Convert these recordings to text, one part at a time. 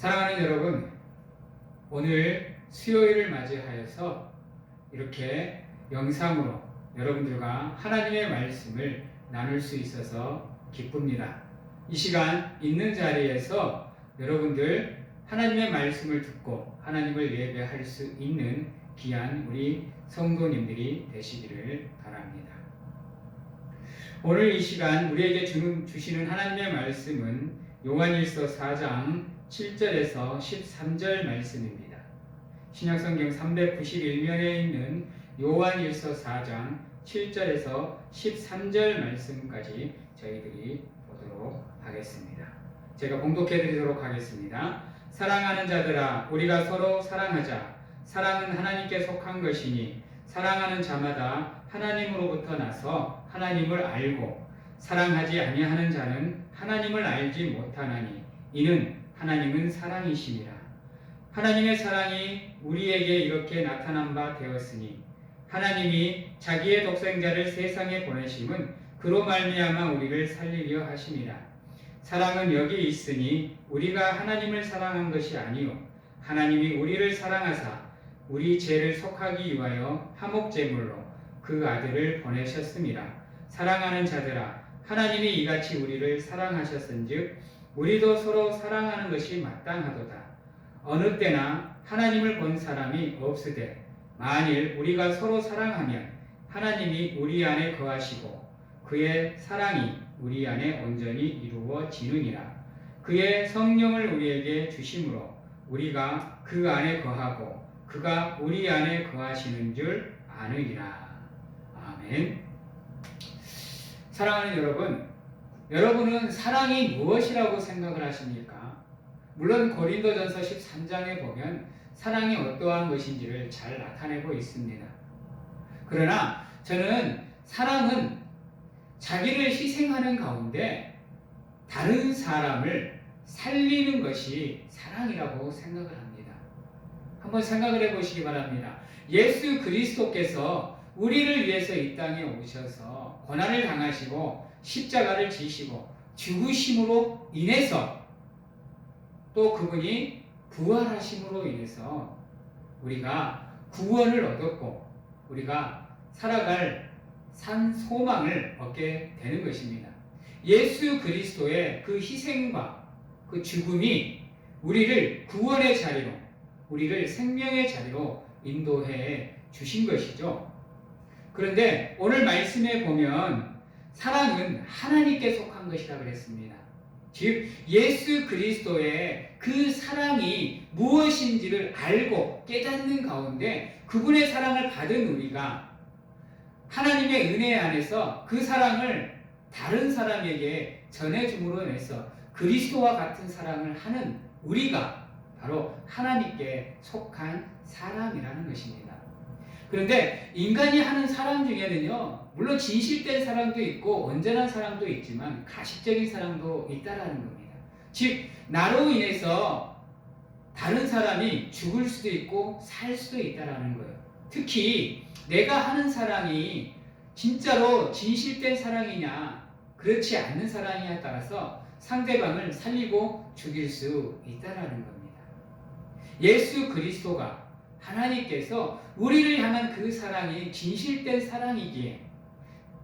사랑하는 여러분, 오늘 수요일을 맞이하여서 이렇게 영상으로 여러분들과 하나님의 말씀을 나눌 수 있어서 기쁩니다. 이 시간 있는 자리에서 여러분들 하나님의 말씀을 듣고 하나님을 예배할 수 있는 귀한 우리 성도님들이 되시기를 바랍니다. 오늘 이 시간 우리에게 주시는 하나님의 말씀은 요한일서 4장 7절에서 13절 말씀입니다. 신약성경 391면에 있는 요한일서 4장 7절에서 13절 말씀까지 저희들이 보도록 하겠습니다. 제가 봉독해 드리도록 하겠습니다. 사랑하는 자들아, 우리가 서로 사랑하자. 사랑은 하나님께 속한 것이니 사랑하는 자마다 하나님으로부터 나서 하나님을 알고 사랑하지 아니하는 자는 하나님을 알지 못하나니 이는 하나님은 사랑이시니라. 하나님의 사랑이 우리에게 이렇게 나타난 바 되었으니 하나님이 자기의 독생자를 세상에 보내심은 그로 말미암아 우리를 살리려 하심이라. 사랑은 여기 있으니 우리가 하나님을 사랑한 것이 아니요 하나님이 우리를 사랑하사 우리 죄를 속하기 위하여 화목제물로 그 아들을 보내셨음이라. 사랑하는 자들아, 하나님이 이같이 우리를 사랑하셨은즉 우리도 서로 사랑하는 것이 마땅하도다. 어느 때나 하나님을 본 사람이 없으되 만일 우리가 서로 사랑하면 하나님이 우리 안에 거하시고 그의 사랑이 우리 안에 온전히 이루어지느니라. 그의 성령을 우리에게 주심으로 우리가 그 안에 거하고 그가 우리 안에 거하시는 줄 아느니라. 아멘. 사랑하는 여러분, 여러분은 사랑이 무엇이라고 생각을 하십니까? 물론 고린도전서 13장에 보면 사랑이 어떠한 것인지를 잘 나타내고 있습니다. 그러나 저는 사랑은 자기를 희생하는 가운데 다른 사람을 살리는 것이 사랑이라고 생각을 합니다. 한번 생각을 해보시기 바랍니다. 예수 그리스도께서 우리를 위해서 이 땅에 오셔서 고난을 당하시고 십자가를 지시고 죽으심으로 인해서 또 그분이 부활하심으로 인해서 우리가 구원을 얻었고 우리가 살아갈 산 소망을 얻게 되는 것입니다. 예수 그리스도의 그 희생과 그 죽음이 우리를 구원의 자리로, 우리를 생명의 자리로 인도해 주신 것이죠. 그런데 오늘 말씀에 보면 사랑은 하나님께 속한 것이라 그랬습니다. 즉 예수 그리스도의 그 사랑이 무엇인지를 알고 깨닫는 가운데 그분의 사랑을 받은 우리가 하나님의 은혜 안에서 그 사랑을 다른 사람에게 전해줌으로 인해서 그리스도와 같은 사랑을 하는 우리가 바로 하나님께 속한 사람이라는 것입니다. 그런데 인간이 하는 사랑 중에는요, 물론 진실된 사랑도 있고 온전한 사랑도 있지만 가식적인 사랑도 있다라는 겁니다. 즉 나로 인해서 다른 사람이 죽을 수도 있고 살 수도 있다라는 거예요. 특히 내가 하는 사랑이 진짜로 진실된 사랑이냐 그렇지 않는 사랑이냐에 따라서 상대방을 살리고 죽일 수 있다라는 겁니다. 예수 그리스도가 하나님께서 우리를 향한 그 사랑이 진실된 사랑이기에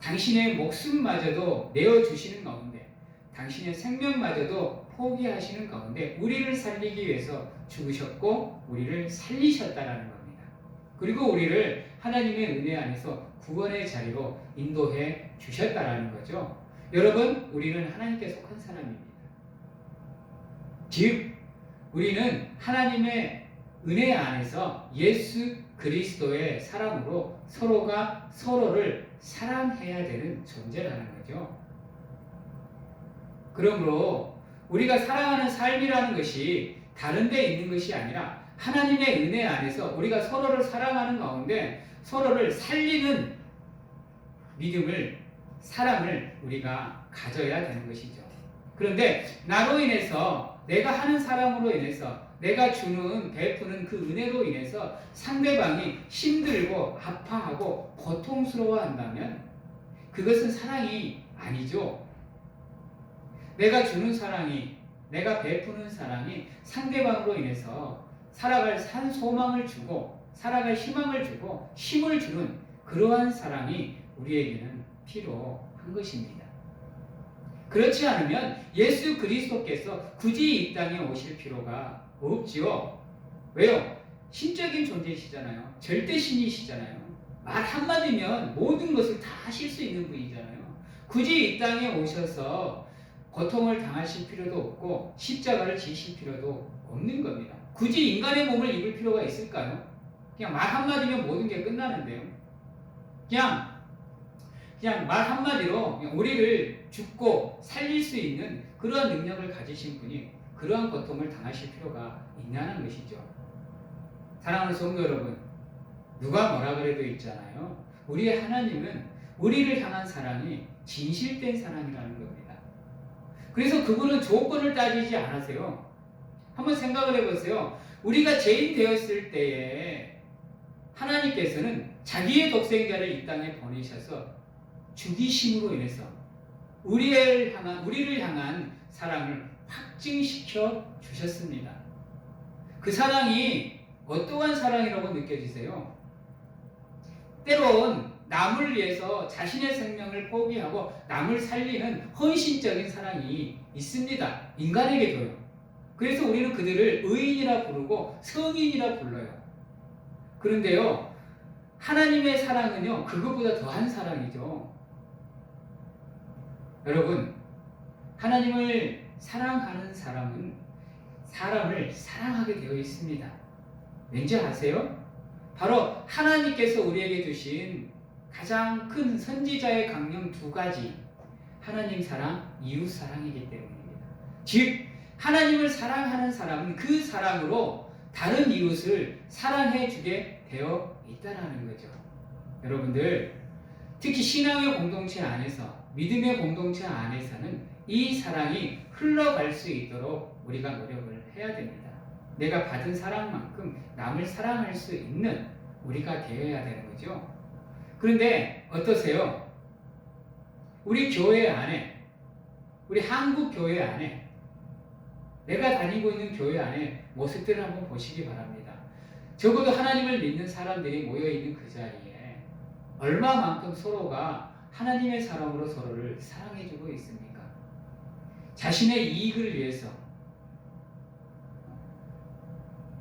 당신의 목숨마저도 내어주시는 가운데 당신의 생명마저도 포기하시는 가운데 우리를 살리기 위해서 죽으셨고 우리를 살리셨다라는 겁니다. 그리고 우리를 하나님의 은혜 안에서 구원의 자리로 인도해 주셨다라는 거죠. 여러분, 우리는 하나님께 속한 사람입니다. 즉 우리는 하나님의 은혜 안에서 예수 그리스도의 사랑으로 서로가 서로를 사랑해야 되는 존재라는 거죠. 그러므로 우리가 사랑하는 삶이라는 것이 다른 데 있는 것이 아니라 하나님의 은혜 안에서 우리가 서로를 사랑하는 가운데 서로를 살리는 믿음을, 사랑을 우리가 가져야 되는 것이죠. 그런데 나로 인해서 내가 하는 사랑으로 인해서 내가 주는 베푸는 그 은혜로 인해서 상대방이 힘들고 아파하고 고통스러워한다면 그것은 사랑이 아니죠. 내가 주는 사랑이 내가 베푸는 사랑이 상대방으로 인해서 살아갈 산 소망을 주고 살아갈 희망을 주고 힘을 주는 그러한 사랑이 우리에게는 필요한 것입니다. 그렇지 않으면 예수 그리스도께서 굳이 이 땅에 오실 필요가 없지요. 왜요? 신적인 존재이시잖아요. 절대신이시잖아요. 말 한마디면 모든 것을 다 하실 수 있는 분이잖아요. 굳이 이 땅에 오셔서 고통을 당하실 필요도 없고 십자가를 지실 필요도 없는 겁니다. 굳이 인간의 몸을 입을 필요가 있을까요? 그냥 말 한마디면 모든 게 끝나는데요. 그냥 말 한마디로 그냥 우리를 죽고 살릴 수 있는 그러한 능력을 가지신 분이 그러한 고통을 당하실 필요가 있냐는 것이죠. 사랑하는 성도 여러분, 누가 뭐라 그래도 있잖아요. 우리의 하나님은 우리를 향한 사랑이 진실된 사랑이라는 겁니다. 그래서 그분은 조건을 따지지 않으세요. 한번 생각을 해보세요. 우리가 죄인 되었을 때에 하나님께서는 자기의 독생자를 이 땅에 보내셔서 죽이심으로 인해서 우리를 향한 사랑을 확증시켜 주셨습니다. 그 사랑이 어떠한 사랑이라고 느껴지세요? 때론 남을 위해서 자신의 생명을 포기하고 남을 살리는 헌신적인 사랑이 있습니다. 인간에게도요. 그래서 우리는 그들을 의인이라 부르고 성인이라 불러요. 그런데요, 하나님의 사랑은요, 그것보다 더한 사랑이죠. 여러분, 하나님을 사랑하는 사람은 사람을 사랑하게 되어 있습니다. 왠지 아세요? 바로 하나님께서 우리에게 주신 가장 큰 선지자의 강령 두 가지, 하나님 사랑, 이웃 사랑이기 때문입니다. 즉 하나님을 사랑하는 사람은 그 사랑으로 다른 이웃을 사랑해 주게 되어 있다는 거죠. 여러분들, 특히 신앙의 공동체 안에서, 믿음의 공동체 안에서는 이 사랑이 흘러갈 수 있도록 우리가 노력을 해야 됩니다. 내가 받은 사랑만큼 남을 사랑할 수 있는 우리가 되어야 되는 거죠. 그런데 어떠세요? 우리 교회 안에, 우리 한국 교회 안에, 내가 다니고 있는 교회 안에 모습들을 한번 보시기 바랍니다. 적어도 하나님을 믿는 사람들이 모여있는 그 자리에 얼마만큼 서로가 하나님의 사랑으로 서로를 사랑해주고 있습니까? 자신의 이익을 위해서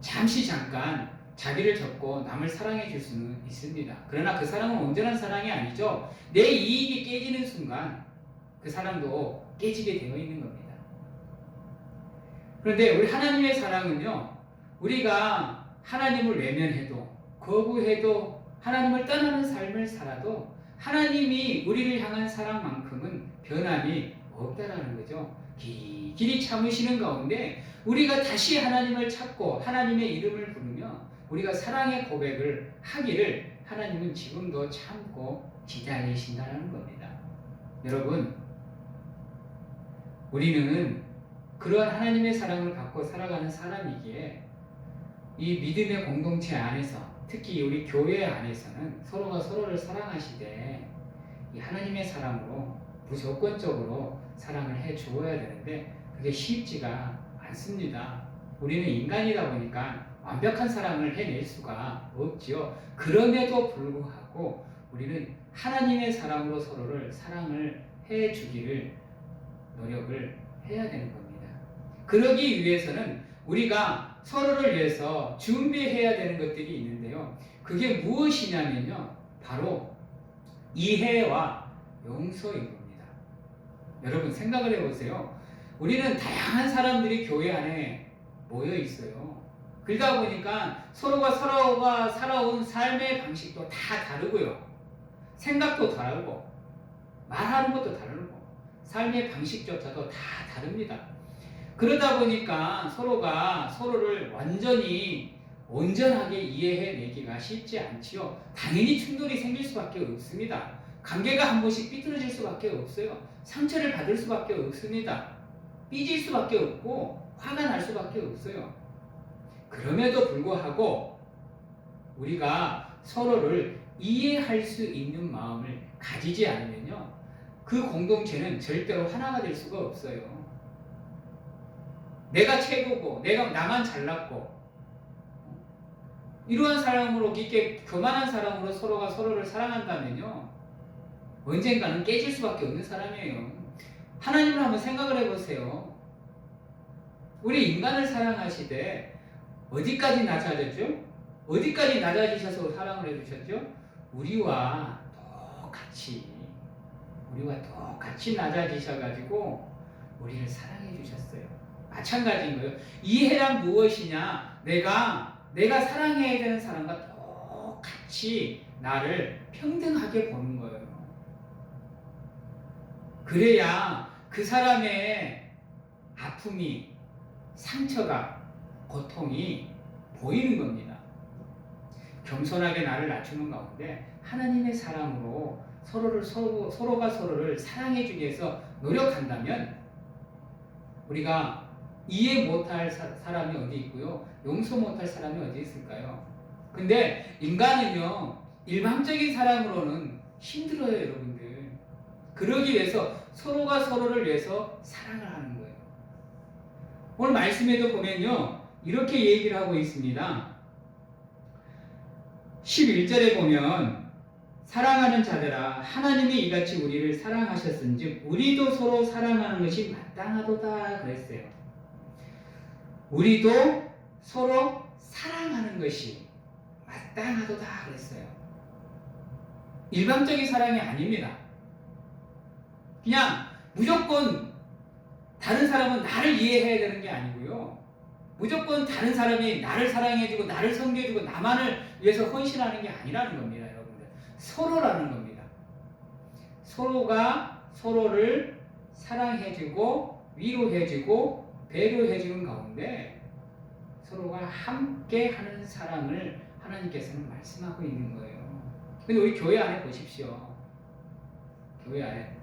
잠깐 자기를 접고 남을 사랑해 줄 수는 있습니다. 그러나 그 사랑은 온전한 사랑이 아니죠. 내 이익이 깨지는 순간 그 사랑도 깨지게 되어 있는 겁니다. 그런데 우리 하나님의 사랑은요, 우리가 하나님을 외면해도 거부해도 하나님을 떠나는 삶을 살아도 하나님이 우리를 향한 사랑만큼은 변함이 없다라는 거죠. 길이 참으시는 가운데 우리가 다시 하나님을 찾고 하나님의 이름을 부르며 우리가 사랑의 고백을 하기를 하나님은 지금도 참고 기다리신다는 겁니다. 여러분, 우리는 그러한 하나님의 사랑을 갖고 살아가는 사람이기에 이 믿음의 공동체 안에서, 특히 우리 교회 안에서는 서로가 서로를 사랑하시되 이 하나님의 사랑으로 무조건적으로 사랑을 해 주어야 되는데 그게 쉽지가 않습니다. 우리는 인간이다 보니까 완벽한 사랑을 해낼 수가 없지요. 그럼에도 불구하고 우리는 하나님의 사랑으로 서로를 사랑을 해 주기를 노력을 해야 되는 겁니다. 그러기 위해서는 우리가 서로를 위해서 준비해야 되는 것들이 있는데요. 그게 무엇이냐면요, 바로 이해와 용서인 겁니다. 여러분 생각을 해보세요. 우리는 다양한 사람들이 교회 안에 모여 있어요. 그러다 보니까 서로가 살아온 삶의 방식도 다 다르고요. 생각도 다르고 말하는 것도 다르고 삶의 방식조차도 다 다릅니다. 그러다 보니까 서로가 서로를 온전하게 이해해내기가 쉽지 않지요. 당연히 충돌이 생길 수밖에 없습니다. 관계가 한 번씩 삐뚤어질 수밖에 없어요. 상처를 받을 수밖에 없습니다. 삐질 수밖에 없고 화가 날 수밖에 없어요. 그럼에도 불구하고 우리가 서로를 이해할 수 있는 마음을 가지지 않으면요, 그 공동체는 절대로 하나가 될 수가 없어요. 내가 최고고 내가 나만 잘났고 이러한 사람으로 이렇게 교만한 사람으로 서로가 서로를 사랑한다면요 언젠가는 깨질 수밖에 없는 사람이에요. 하나님을 한번 생각을 해보세요. 우리 인간을 사랑하시되 어디까지 낮아졌죠? 어디까지 낮아지셔서 사랑을 해주셨죠? 우리와 똑같이 낮아지셔가지고 우리를 사랑해 주셨어요. 마찬가지인 거예요. 이해란 무엇이냐? 내가 사랑해야 되는 사람과 똑같이 나를 평등하게 보는 거예요. 그래야 그 사람의 아픔이, 상처가, 고통이 보이는 겁니다. 겸손하게 나를 낮추는 가운데 하나님의 사랑으로 서로가 서로를 사랑해 주기 위해서 노력한다면 우리가 이해 못할 사람이 어디 있고요, 용서 못할 사람이 어디 있을까요? 근데 인간은요 일방적인 사랑으로는 힘들어요, 여러분들. 그러기 위해서 서로가 서로를 위해서 사랑을 하는 거예요. 오늘 말씀에도 보면요 이렇게 얘기를 하고 있습니다. 11절에 보면 사랑하는 자들아 하나님이 이같이 우리를 사랑하셨은즉 우리도 서로 사랑하는 것이 마땅하도다 그랬어요. 우리도 서로 사랑하는 것이 마땅하도다 그랬어요. 일방적인 사랑이 아닙니다. 그냥 무조건 다른 사람은 나를 이해해야 되는 게 아니고요, 무조건 다른 사람이 나를 사랑해주고 나를 섬겨주고 나만을 위해서 헌신하는 게 아니라는 겁니다. 여러분들, 서로라는 겁니다. 서로가 서로를 사랑해주고 위로해주고 배려해주는 가운데 서로가 함께 하는 사랑을 하나님께서는 말씀하고 있는 거예요. 근데 우리 교회 안에 보십시오. 교회 안에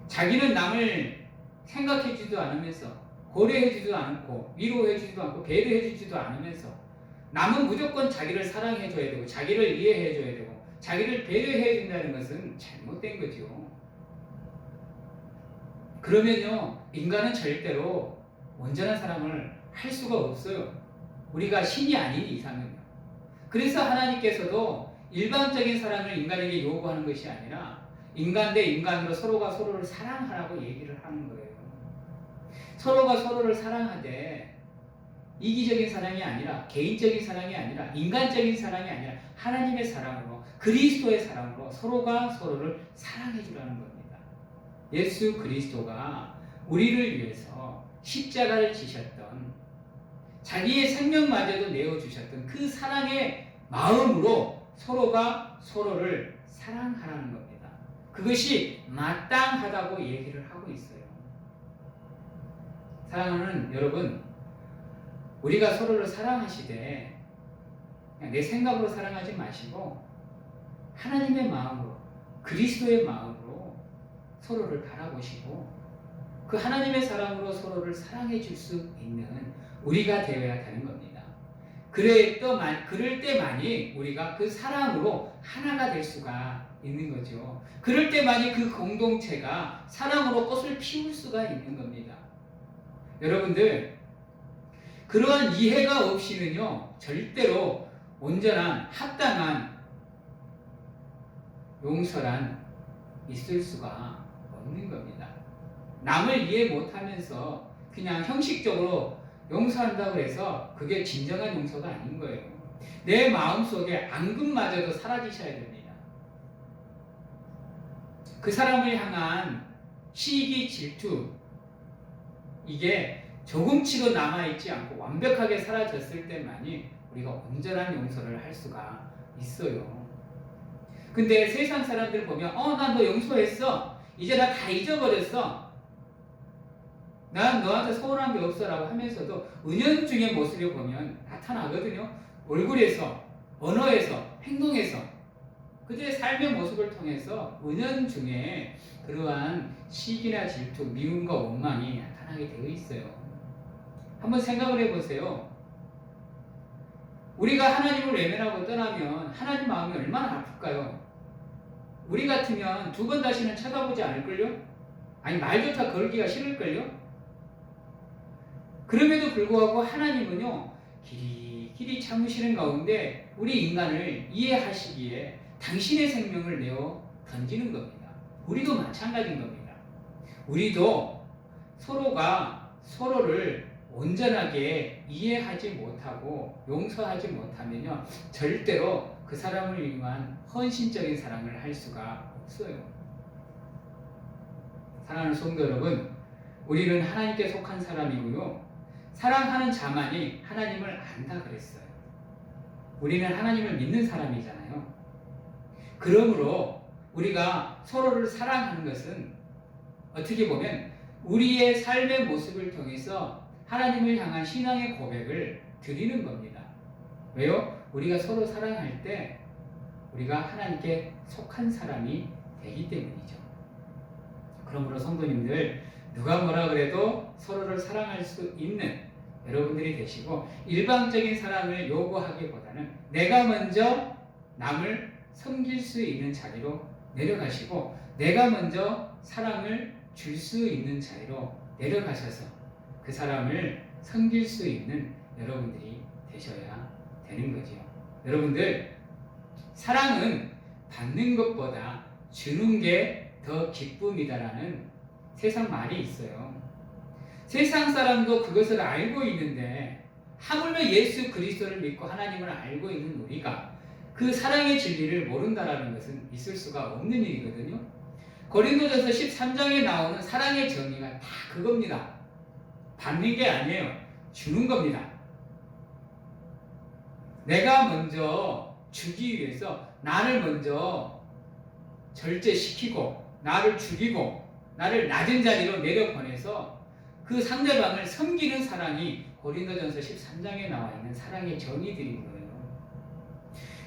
자기는 남을 생각해주지도 않으면서 고려해주지도 않고 위로해주지도 않고 배려해주지도 않으면서 남은 무조건 자기를 사랑해줘야 되고 자기를 이해해줘야 되고 자기를 배려해준다는 것은 잘못된 거죠. 그러면요 인간은 절대로 온전한 사랑을 할 수가 없어요. 우리가 신이 아닌 이상은요. 그래서 하나님께서도 일반적인 사랑을 인간에게 요구하는 것이 아니라 인간 대 인간으로 서로가 서로를 사랑하라고 얘기를 하는 거예요. 서로가 서로를 사랑하되 이기적인 사랑이 아니라 개인적인 사랑이 아니라 인간적인 사랑이 아니라 하나님의 사랑으로 그리스도의 사랑으로 서로가 서로를 사랑해 주라는 겁니다. 예수 그리스도가 우리를 위해서 십자가를 지셨던 자기의 생명마저도 내어주셨던 그 사랑의 마음으로 서로가 서로를 사랑하라는 겁니다. 그것이 마땅하다고 얘기를 하고 있어요. 사랑하는 여러분, 우리가 서로를 사랑하시되 그냥 내 생각으로 사랑하지 마시고 하나님의 마음으로 그리스도의 마음으로 서로를 바라보시고 그 하나님의 사랑으로 서로를 사랑해 줄 수 있는 우리가 되어야 되는 겁니다. 그럴 때만이 우리가 그 사랑으로 하나가 될 수가 있는 거죠. 그럴 때만이 그 공동체가 사랑으로 꽃을 피울 수가 있는 겁니다. 여러분들, 그러한 이해가 없이는요 절대로 온전한 합당한 용서란 있을 수가 없는 겁니다. 남을 이해 못하면서 그냥 형식적으로 용서한다고 해서 그게 진정한 용서가 아닌 거예요. 내 마음속에 앙금마저도 사라지셔야 됩니다. 그 사람을 향한 시기, 질투, 이게 조금치도 남아있지 않고 완벽하게 사라졌을 때만이 우리가 온전한 용서를 할 수가 있어요. 근데 세상 사람들 보면 난 너 용서했어, 이제 나 다 잊어버렸어, 난 너한테 서운한 게 없어 라고 하면서도 은연중의 모습을 보면 나타나거든요. 얼굴에서, 언어에서, 행동에서 그들의 삶의 모습을 통해서 은연중에 그러한 시기나 질투, 미움과 원망이 나타나게 되어 있어요. 한번 생각을 해보세요. 우리가 하나님을 외면하고 떠나면 하나님 마음이 얼마나 아플까요? 우리 같으면 두 번 다시는 쳐다보지 않을걸요? 아니 말조차 걸기가 싫을걸요? 그럼에도 불구하고 하나님은요, 길이 참으시는 가운데 우리 인간을 이해하시기에 당신의 생명을 내어 던지는 겁니다. 우리도 마찬가지인 겁니다. 우리도 서로가 서로를 온전하게 이해하지 못하고 용서하지 못하면요, 절대로 그 사람을 위한 헌신적인 사랑을 할 수가 없어요. 사랑하는 성도 여러분, 우리는 하나님께 속한 사람이고요, 사랑하는 자만이 하나님을 안다 그랬어요. 우리는 하나님을 믿는 사람이잖아요. 그러므로 우리가 서로를 사랑하는 것은 어떻게 보면 우리의 삶의 모습을 통해서 하나님을 향한 신앙의 고백을 드리는 겁니다. 왜요? 우리가 서로 사랑할 때 우리가 하나님께 속한 사람이 되기 때문이죠. 그러므로 성도님들, 누가 뭐라 그래도 서로를 사랑할 수 있는 여러분들이 되시고, 일방적인 사랑을 요구하기보다는 내가 먼저 남을 섬길 수 있는 자리로 내려가시고, 내가 먼저 사랑을 줄 수 있는 자리로 내려가셔서 그 사람을 섬길 수 있는 여러분들이 되셔야 되는 거죠. 여러분들, 사랑은 받는 것보다 주는 게 더 기쁨이다라는 세상 말이 있어요. 세상 사람도 그것을 알고 있는데, 하물며 예수 그리스도를 믿고 하나님을 알고 있는 우리가 그 사랑의 진리를 모른다라는 것은 있을 수가 없는 일이거든요. 고린도전서 13장에 나오는 사랑의 정의가 다 그겁니다. 받는 게 아니에요. 주는 겁니다. 내가 먼저 주기 위해서 나를 먼저 절제시키고 나를 죽이고 나를 낮은 자리로 내려보내서 그 상대방을 섬기는 사랑이 고린도전서 13장에 나와 있는 사랑의 정의들인 거예요.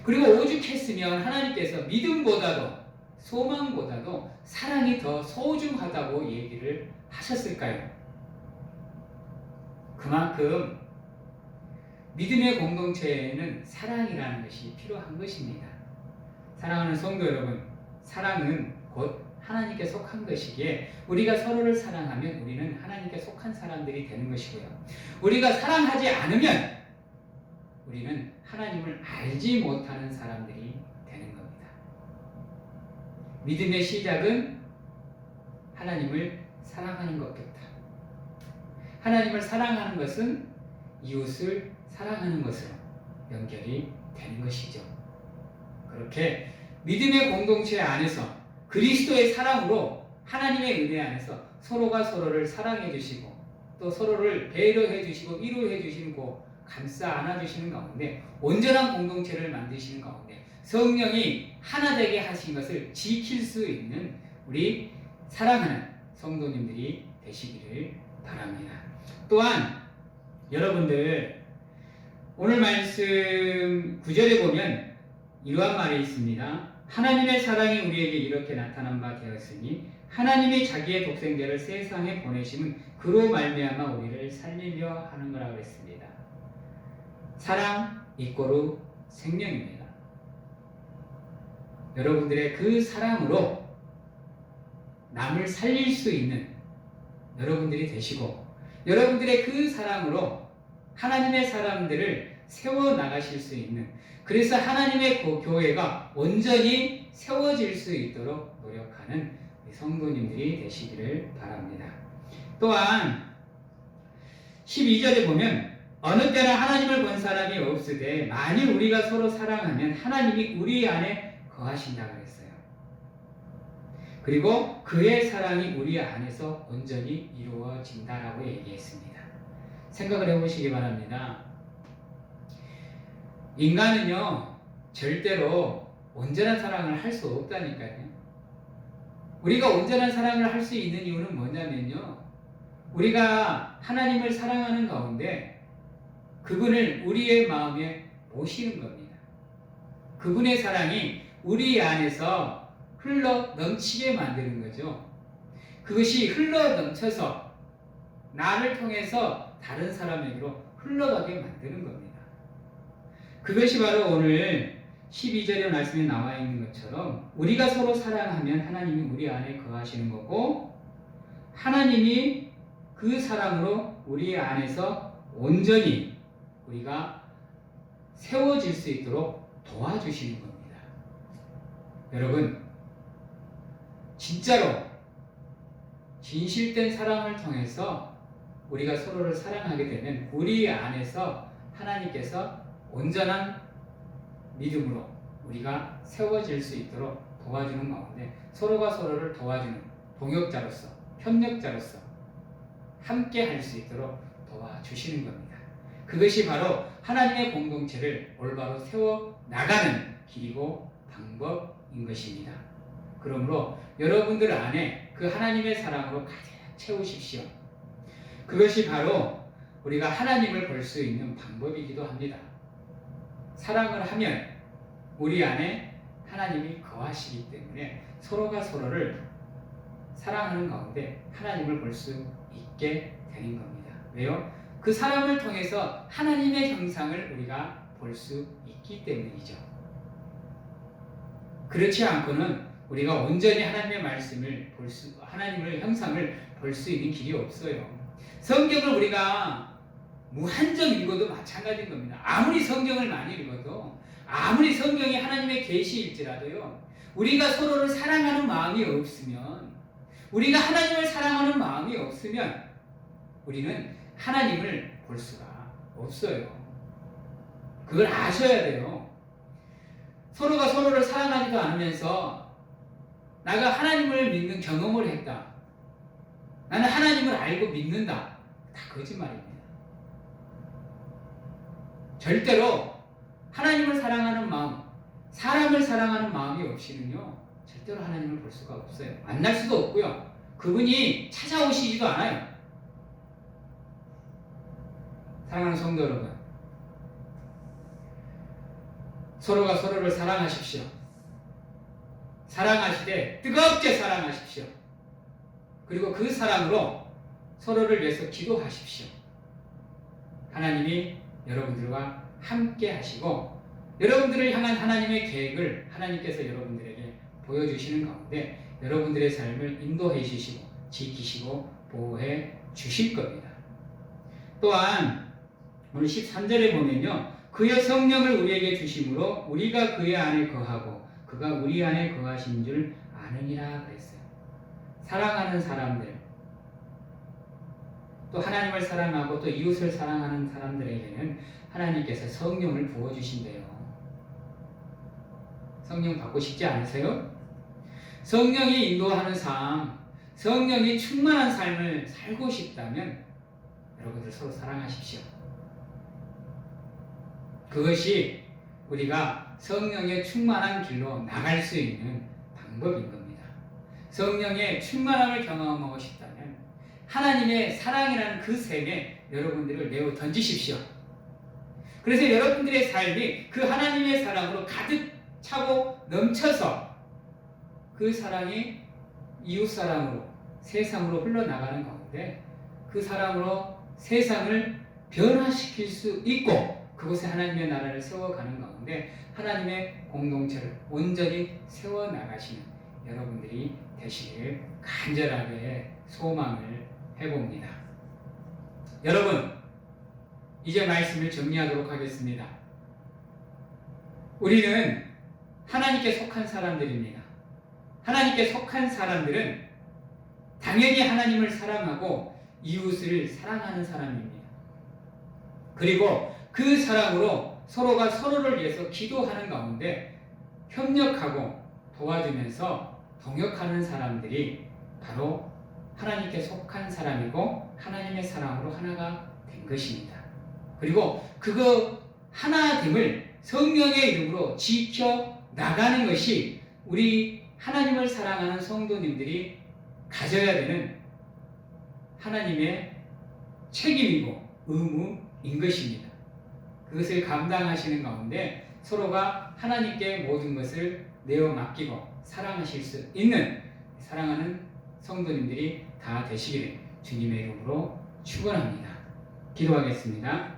그리고 오죽했으면 하나님께서 믿음보다도 소망보다도 사랑이 더 소중하다고 얘기를 하셨을까요? 그만큼 믿음의 공동체에는 사랑이라는 것이 필요한 것입니다. 사랑하는 성도 여러분, 사랑은 곧 하나님께 속한 것이기에 우리가 서로를 사랑하면 우리는 하나님께 속한 사람들이 되는 것이고요, 우리가 사랑하지 않으면 우리는 하나님을 알지 못하는 사람들이 되는 겁니다. 믿음의 시작은 하나님을 사랑하는 것부터. 하나님을 사랑하는 것은 이웃을 사랑하는 것으로 연결이 되는 것이죠. 그렇게 믿음의 공동체 안에서 그리스도의 사랑으로 하나님의 은혜 안에서 서로가 서로를 사랑해 주시고 또 서로를 배려해 주시고 위로해 주시고 감싸 안아 주시는 가운데 온전한 공동체를 만드시는 가운데 성령이 하나 되게 하신 것을 지킬 수 있는 우리 사랑하는 성도님들이 되시기를 바랍니다. 또한 여러분들, 오늘 말씀 9절에 보면 이러한 말이 있습니다. 하나님의 사랑이 우리에게 이렇게 나타난 바 되었으니 하나님이 자기의 독생자를 세상에 보내심은 그로 말미암아 우리를 살리려 하는 거라고 그랬습니다. 사랑 이꼬르 생명입니다. 여러분들의 그 사랑으로 남을 살릴 수 있는 여러분들이 되시고, 여러분들의 그 사랑으로 하나님의 사람들을 세워나가실 수 있는, 그래서 하나님의 교회가 온전히 세워질 수 있도록 노력하는 성도님들이 되시기를 바랍니다. 또한 12절에 보면 어느 때나 하나님을 본 사람이 없으되 만일 우리가 서로 사랑하면 하나님이 우리 안에 거하신다고 했어요. 그리고 그의 사랑이 우리 안에서 온전히 이루어진다라고 얘기했습니다. 생각을 해보시기 바랍니다. 인간은요, 절대로 온전한 사랑을 할 수 없다니까요. 우리가 온전한 사랑을 할 수 있는 이유는 뭐냐면요, 우리가 하나님을 사랑하는 가운데 그분을 우리의 마음에 모시는 겁니다. 그분의 사랑이 우리 안에서 흘러 넘치게 만드는 거죠. 그것이 흘러 넘쳐서 나를 통해서 다른 사람에게로 흘러가게 만드는 겁니다. 그것이 바로 오늘 12절의 말씀에 나와 있는 것처럼 우리가 서로 사랑하면 하나님이 우리 안에 거하시는 거고, 하나님이 그 사랑으로 우리 안에서 온전히 우리가 세워질 수 있도록 도와주시는 겁니다. 여러분, 진짜로 진실된 사랑을 통해서 우리가 서로를 사랑하게 되면 우리 안에서 하나님께서 온전한 믿음으로 우리가 세워질 수 있도록 도와주는 가운데 서로가 서로를 도와주는 동역자로서, 협력자로서 함께 할 수 있도록 도와주시는 겁니다. 그것이 바로 하나님의 공동체를 올바로 세워 나가는 길이고 방법인 것입니다. 그러므로 여러분들 안에 그 하나님의 사랑으로 가득 채우십시오. 그것이 바로 우리가 하나님을 볼 수 있는 방법이기도 합니다. 사랑을 하면 우리 안에 하나님이 거하시기 때문에 서로가 서로를 사랑하는 가운데 하나님을 볼 수 있게 되는 겁니다. 왜요? 그 사람을 통해서 하나님의 형상을 우리가 볼 수 있기 때문이죠. 그렇지 않고는 우리가 온전히 하나님의 말씀을 하나님의 형상을 볼 수 있는 길이 없어요. 성경을 우리가 무한정 읽어도 마찬가지인 겁니다. 아무리 성경을 많이 읽어도, 아무리 성경이 하나님의 계시일지라도요, 우리가 서로를 사랑하는 마음이 없으면, 우리가 하나님을 사랑하는 마음이 없으면 우리는 하나님을 볼 수가 없어요. 그걸 아셔야 돼요. 서로가 서로를 사랑하지도 않으면서 나가 하나님을 믿는 경험을 했다, 나는 하나님을 알고 믿는다, 다 거짓말입니다. 절대로 하나님을 사랑하는 마음, 사람을 사랑하는 마음이 없이는요, 절대로 하나님을 볼 수가 없어요. 만날 수도 없고요, 그분이 찾아오시지도 않아요. 사랑하는 성도 여러분, 서로가 서로를 사랑하십시오. 사랑하시되 뜨겁게 사랑하십시오. 그리고 그 사랑으로 서로를 위해서 기도하십시오. 하나님이 여러분들과 함께 하시고 여러분들을 향한 하나님의 계획을 하나님께서 여러분들에게 보여주시는 가운데 여러분들의 삶을 인도해 주시고 지키시고 보호해 주실 겁니다. 또한 오늘 13절에 보면요, 그의 성령을 우리에게 주심으로 우리가 그의 안에 거하고 그가 우리 안에 거하신 줄 아느니라 그랬어요. 사랑하는 사람들, 또 하나님을 사랑하고 또 이웃을 사랑하는 사람들에게는 하나님께서 성령을 부어주신대요. 성령 받고 싶지 않으세요? 성령이 인도하는 삶, 성령이 충만한 삶을 살고 싶다면 여러분들 서로 사랑하십시오. 그것이 우리가 성령의 충만한 길로 나갈 수 있는 방법인 겁니다. 성령의 충만함을 경험하고 싶다면 하나님의 사랑이라는 그 샘에 여러분들을 내어 던지십시오. 그래서 여러분들의 삶이 그 하나님의 사랑으로 가득 차고 넘쳐서 그 사랑이 이웃 사랑으로 세상으로 흘러나가는 가운데 그 사랑으로 세상을 변화시킬 수 있고 그곳에 하나님의 나라를 세워가는 가운데 하나님의 공동체를 온전히 세워나가시는 여러분들이 되시길 간절하게 소망을 해봅니다. 여러분, 이제 말씀을 정리하도록 하겠습니다. 우리는 하나님께 속한 사람들입니다. 하나님께 속한 사람들은 당연히 하나님을 사랑하고 이웃을 사랑하는 사람입니다. 그리고 그 사랑으로 서로가 서로를 위해서 기도하는 가운데 협력하고 도와주면서 동역하는 사람들이 바로 하나님께 속한 사람이고 하나님의 사랑으로 하나가 된 것입니다. 그리고 그거 하나됨을 성령의 이름으로 지켜 나가는 것이 우리 하나님을 사랑하는 성도님들이 가져야 되는 하나님의 책임이고 의무인 것입니다. 그것을 감당하시는 가운데 서로가 하나님께 모든 것을 내어 맡기고 사랑하실 수 있는 사랑하는 성도님들이 다 되시기를 주님의 이름으로 축원합니다. 기도하겠습니다.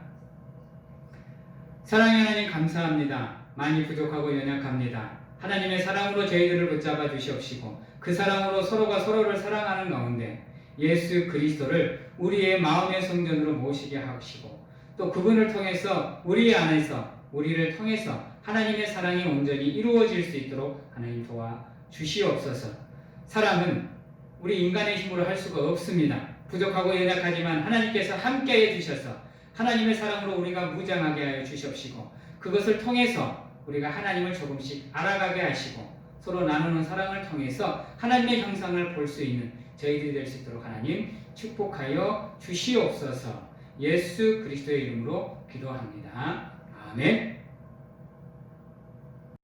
사랑의 하나님 감사합니다. 많이 부족하고 연약합니다. 하나님의 사랑으로 저희들을 붙잡아 주시옵시고 그 사랑으로 서로가 서로를 사랑하는 가운데 예수 그리스도를 우리의 마음의 성전으로 모시게 하시고 또 그분을 통해서 우리 안에서 우리를 통해서 하나님의 사랑이 온전히 이루어질 수 있도록 하나님 도와주시옵소서. 사랑은 우리 인간의 힘으로 할 수가 없습니다. 부족하고 연약하지만 하나님께서 함께해 주셔서 하나님의 사랑으로 우리가 무장하게 하여 주십시고 그것을 통해서 우리가 하나님을 조금씩 알아가게 하시고 서로 나누는 사랑을 통해서 하나님의 형상을 볼 수 있는 저희들이 될 수 있도록 하나님 축복하여 주시옵소서. 예수 그리스도의 이름으로 기도합니다. 아멘.